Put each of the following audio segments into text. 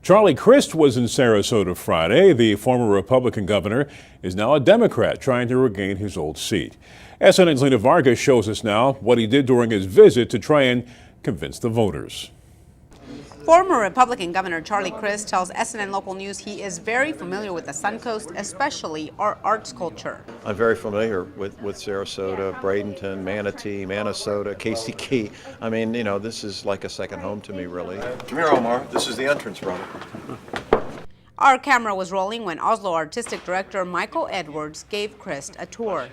Charlie Crist was in Sarasota Friday. The former Republican governor is now a Democrat trying to regain his old seat. SNN's Lena Vargas shows us now what he did during his visit to try and convince the voters. Former Republican Governor Charlie Crist tells SNN Local News he is very familiar with the Suncoast, especially our arts culture. I'm very familiar with Sarasota, Bradenton, Manatee, Minnesota, Casey Key. I mean, you know, this is like a second home to me, really. Come here, Omar. This is the entrance, brother. Our camera was rolling when Oslo Artistic Director Michael Edwards gave Crist a tour.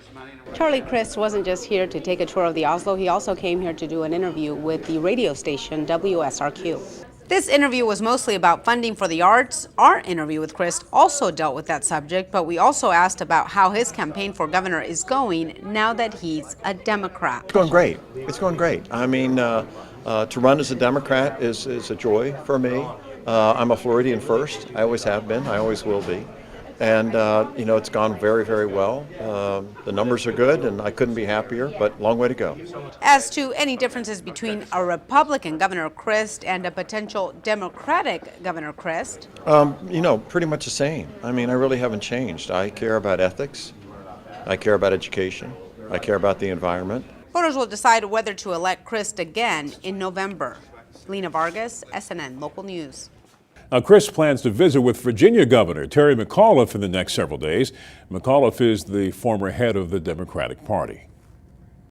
Charlie Crist wasn't just here to take a tour of the Oslo, he also came here to do an interview with the radio station WSRQ. This interview was mostly about funding for the arts. Our interview with Crist also dealt with that subject, but we also asked about how his campaign for governor is going now that he's a Democrat. It's going great. It's going great. I mean, to run as a Democrat is a joy for me. I'm a Floridian first. I always have been. I always will be. And, you know, it's gone very, very well. The numbers are good, and I couldn't be happier, but long way to go. As to any differences between a Republican Governor Crist and a potential Democratic Governor Crist? You know, pretty much the same. I mean, I really haven't changed. I care about ethics. I care about education. I care about the environment. Voters will decide whether to elect Crist again in November. Lena Vargas, SNN Local News. Now, Crist plans to visit with Virginia Governor Terry McAuliffe in the next several days. McAuliffe is the former head of the Democratic Party.